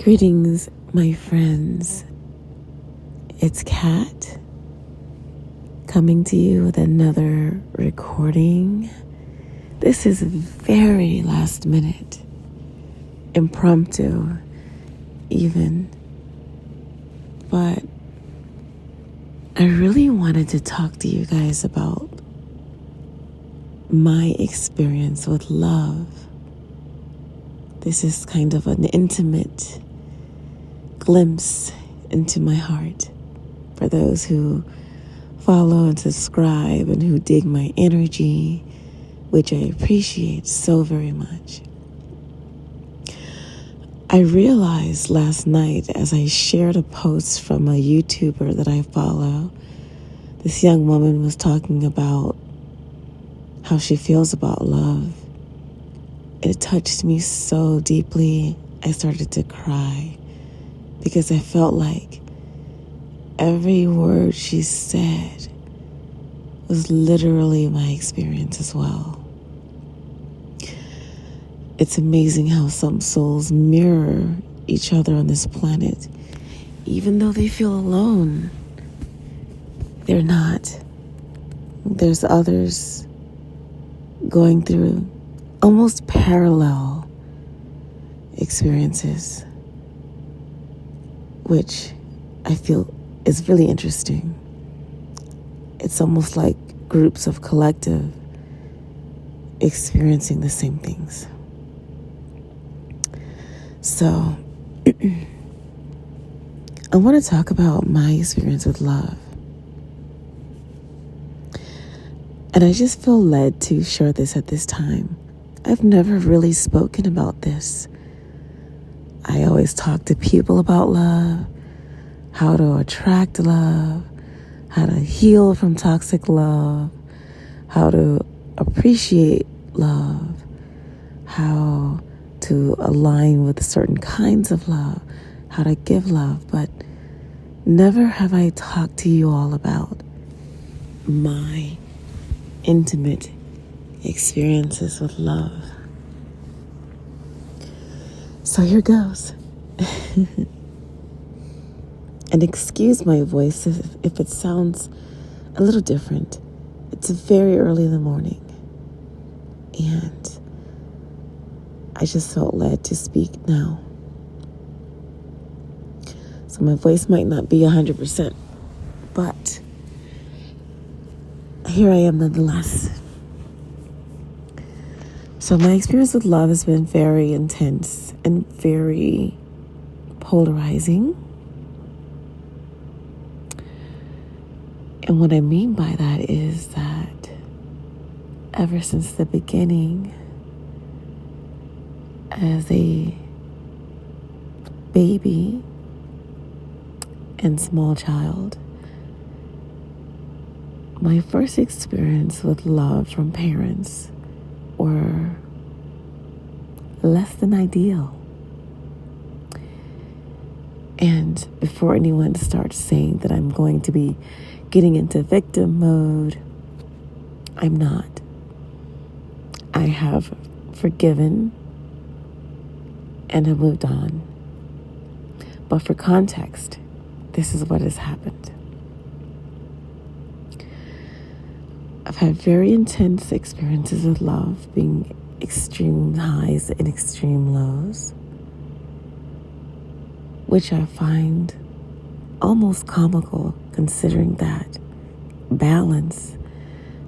Greetings, my friends. It's Kat coming to you with another recording. This is very last minute, impromptu even, but I really wanted to talk to you guys about my experience with love. This is kind of an intimate glimpse into my heart for those who follow and subscribe and who dig my energy, which I appreciate so very much. I realized last night as I shared a post from a YouTuber that I follow, this young woman was talking about how she feels about love. It touched me so deeply, I started to cry because I felt like every word she said was literally my experience as well. It's amazing how some souls mirror each other on this planet. Even though they feel alone, they're not. There's others going through almost parallel experiences, which I feel is really interesting. It's almost like groups of collective experiencing the same things. So, I want to talk about my experience with love. And I just feel led to share this at this time. I've never really spoken about this. I always talk to people about love, how to attract love, how to heal from toxic love, how to appreciate love, how to align with certain kinds of love, how to give love, but never have I talked to you all about my intimate experiences with love. So here goes. And excuse my voice if it sounds a little different. It's very early in the morning, and I just felt led to speak now. So my voice might not be 100%, but here I am nonetheless. So my experience with love has been very intense and very polarizing. And what I mean by that is that ever since the beginning, as a baby and small child, my first experience with love from parents were less than ideal. And before anyone starts saying that I'm going to be getting into victim mode, I'm not. I have forgiven and have moved on. But for context, this is what has happened. I've had very intense experiences with love, being extreme highs and extreme lows, which I find almost comical considering that balance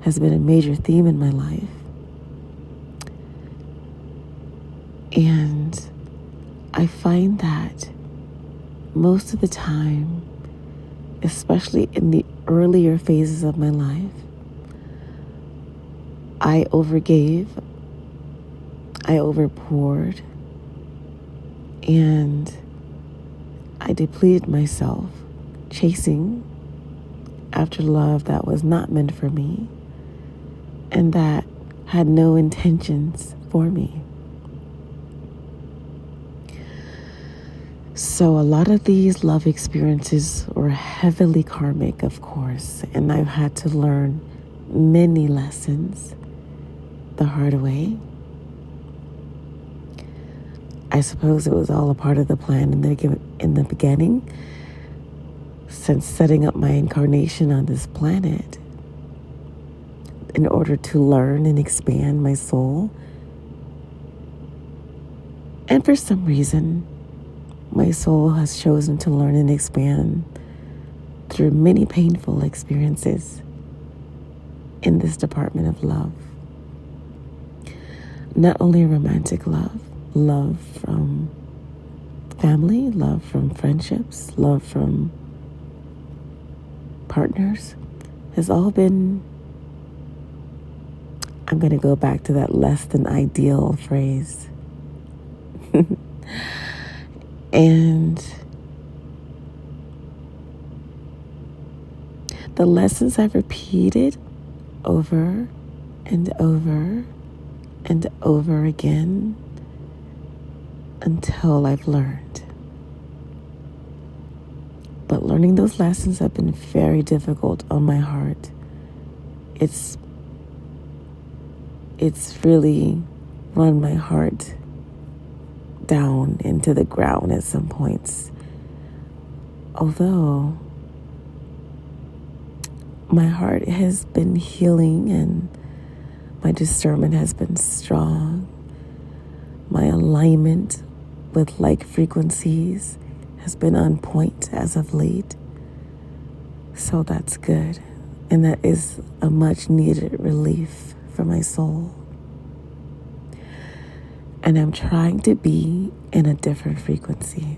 has been a major theme in my life. And I find that most of the time, especially in the earlier phases of my life, I overgave, I overpoured, and I depleted myself chasing after love that was not meant for me and that had no intentions for me. So a lot of these love experiences were heavily karmic, of course, and I've had to learn many lessons the hard way. I suppose it was all a part of the plan in the beginning, since setting up my incarnation on this planet in order to learn and expand my soul. And for some reason, my soul has chosen to learn and expand through many painful experiences in this department of love. Not only romantic love, love from family, love from friendships, love from partners, has all been, I'm going to go back to that less than ideal phrase. And the lessons I've repeated over and over and over again until I've learned. But learning those lessons have been very difficult on my heart. It's really run my heart down into the ground at some points. Although my heart has been healing and my discernment has been strong, my alignment with like frequencies has been on point as of late. So that's good. And that is a much needed relief for my soul. And I'm trying to be in a different frequency.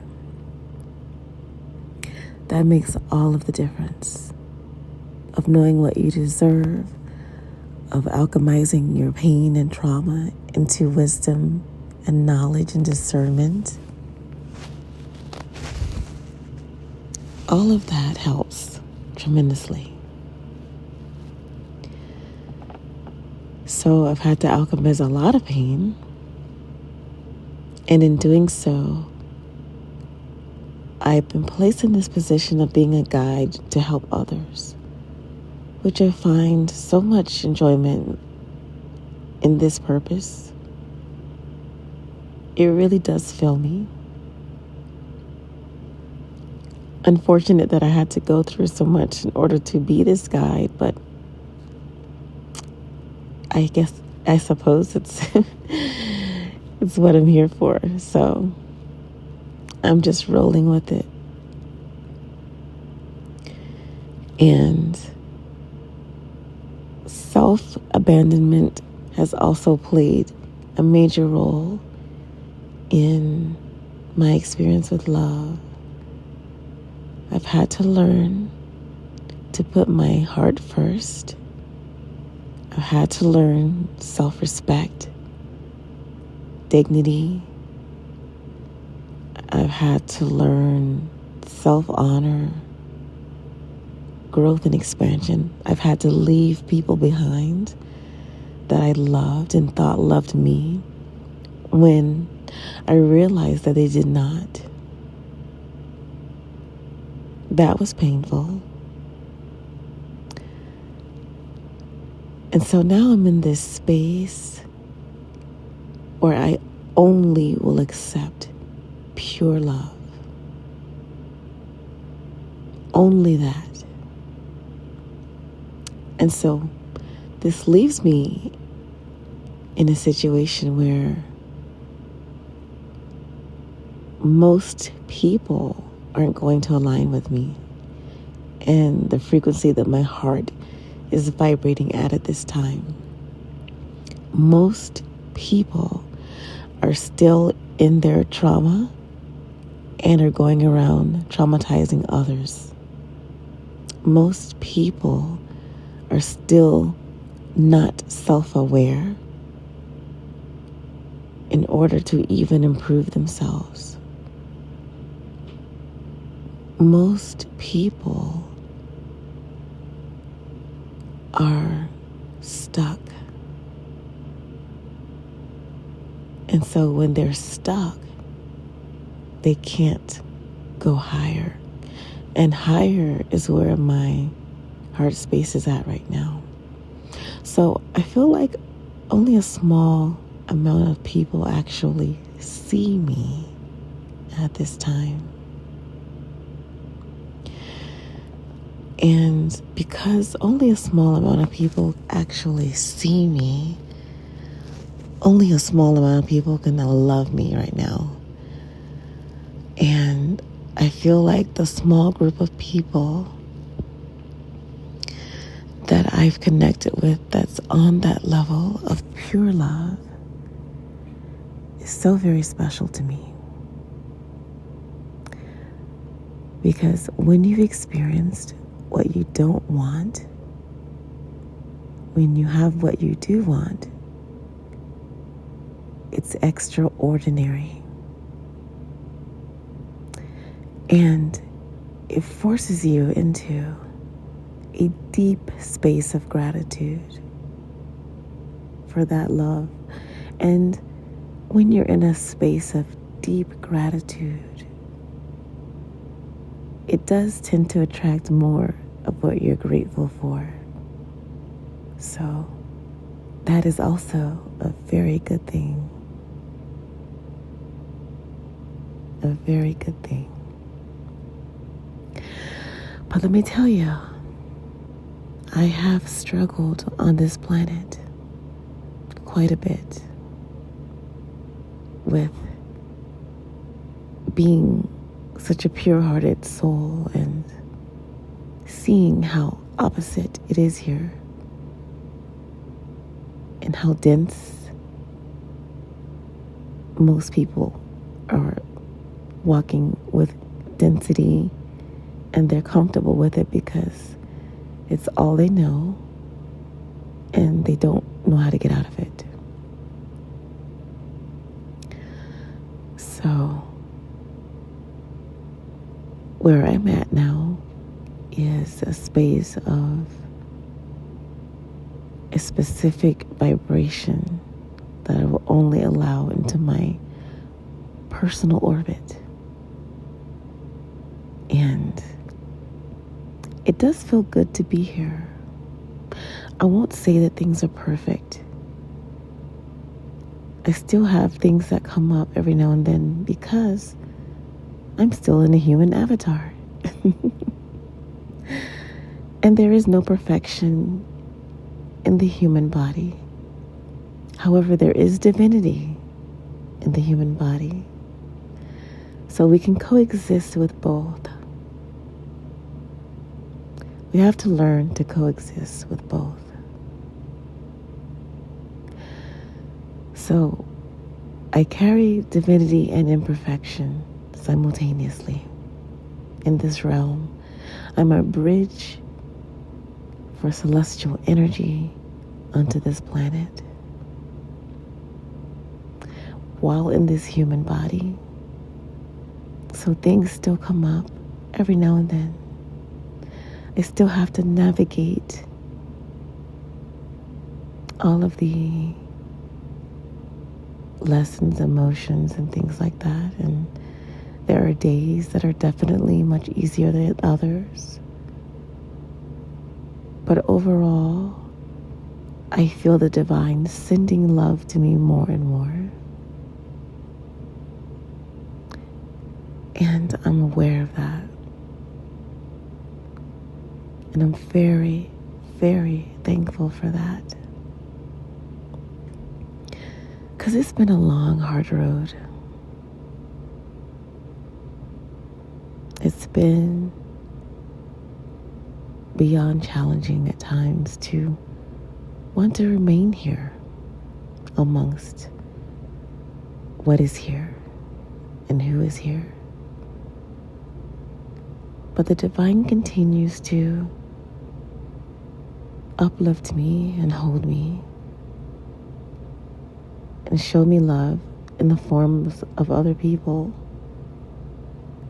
That makes all of the difference. Of knowing what you deserve, of alchemizing your pain and trauma into wisdom and knowledge and discernment. All of that helps tremendously. So I've had to alchemize a lot of pain. And in doing so, I've been placed in this position of being a guide to help others, which I find so much enjoyment in this purpose. It really does fill me. Unfortunate that I had to go through so much in order to be this guide, but I suppose it's it's what I'm here for. So I'm just rolling with it. And self-abandonment has also played a major role in my experience with love. I've had to learn to put my heart first. I've had to learn self-respect, dignity. I've had to learn self-honor, growth and expansion. I've had to leave people behind that I loved and thought loved me when I realized that they did not. That was painful. And so now I'm in this space where I only will accept pure love. Only that. And so this leaves me in a situation where most people aren't going to align with me and the frequency that my heart is vibrating at this time. Most people are still in their trauma and are going around traumatizing others. Most people are still not self-aware in order to even improve themselves. Most people are stuck. And so when they're stuck, they can't go higher. And higher is where my heart space is at right now. So I feel like only a small amount of people actually see me at this time. And because only a small amount of people actually see me, only a small amount of people can love me right now. And I feel like the small group of people that I've connected with that's on that level of pure love is so very special to me. Because when you've experienced what you don't want, when you have what you do want, it's extraordinary. And it forces you into a deep space of gratitude for that love. And when you're in a space of deep gratitude, it does tend to attract more of what you're grateful for. So that is also a very good thing. A very good thing. But let me tell you, I have struggled on this planet quite a bit with being such a pure-hearted soul and seeing how opposite it is here and how dense most people are walking with density, and they're comfortable with it because it's all they know and they don't know how to get out of it. So where I'm at now is a space of a specific vibration that I will only allow into my personal orbit. And it does feel good to be here. I won't say that things are perfect. I still have things that come up every now and then because I'm still in a human avatar. And there is no perfection in the human body. However, there is divinity in the human body. So we can coexist with both. We have to learn to coexist with both. So I carry divinity and imperfection simultaneously in this realm. I'm a bridge for celestial energy onto this planet while in this human body. So things still come up every now and then. I still have to navigate all of the lessons, emotions, and things like that. And there are days that are definitely much easier than others. But overall, I feel the divine sending love to me more and more. And I'm aware of that. And I'm very, very thankful for that. Because it's been a long, hard road. It's been beyond challenging at times to want to remain here amongst what is here and who is here. But the divine continues to uplift me and hold me and show me love in the forms of other people.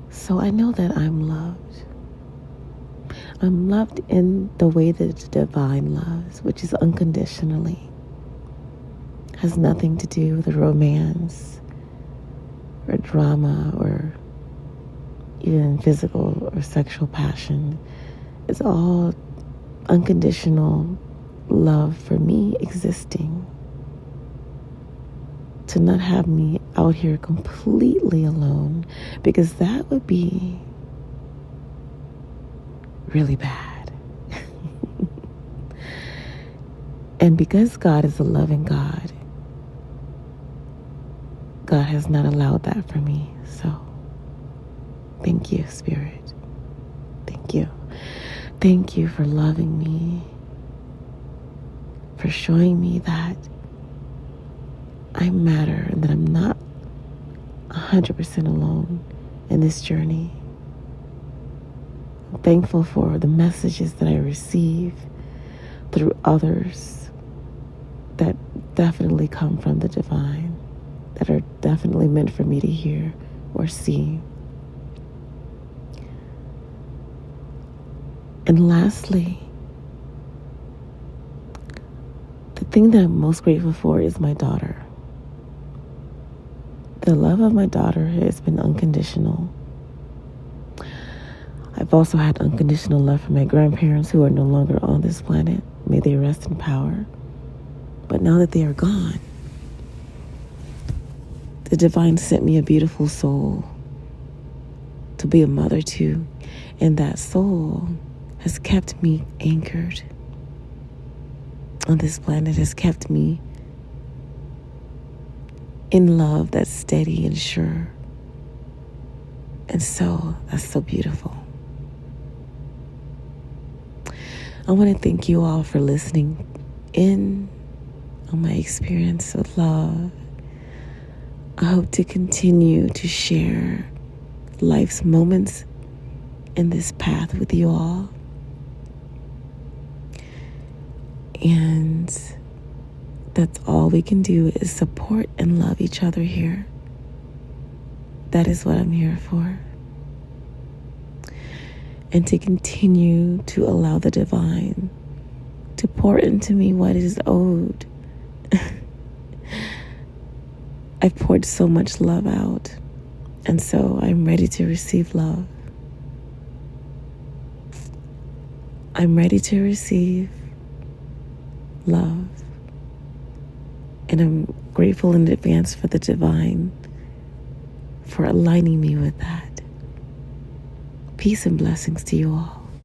So I know that I'm loved. I'm loved in the way that the divine loves, which is unconditionally. Has nothing to do with romance or drama or even physical or sexual passion. It's all unconditional love for me existing. to not have me out here completely alone, because that would be really bad. And because God is a loving God, God has not allowed that for me. So thank you, Spirit. Thank you. Thank you for loving me, for showing me that I matter and that I'm not 100% alone in this journey. I'm thankful for the messages that I receive through others that definitely come from the divine, that are definitely meant for me to hear or see. And lastly, the thing that I'm most grateful for is my daughter. The love of my daughter has been unconditional. I've also had unconditional love from my grandparents who are no longer on this planet. May they rest in power. But now that they are gone, the divine sent me a beautiful soul to be a mother to. And that soul has kept me anchored on this planet, has kept me in love that's steady and sure. And so that's so beautiful. I want to thank you all for listening in on my experience of love. I hope to continue to share life's moments in this path with you all. And that's all we can do is support and love each other here. That is what I'm here for. And to continue to allow the divine to pour into me what is owed. I've poured so much love out, and so I'm ready to receive love. I'm ready to receive love. And I'm grateful in advance for the divine for aligning me with that. Peace and blessings to you all.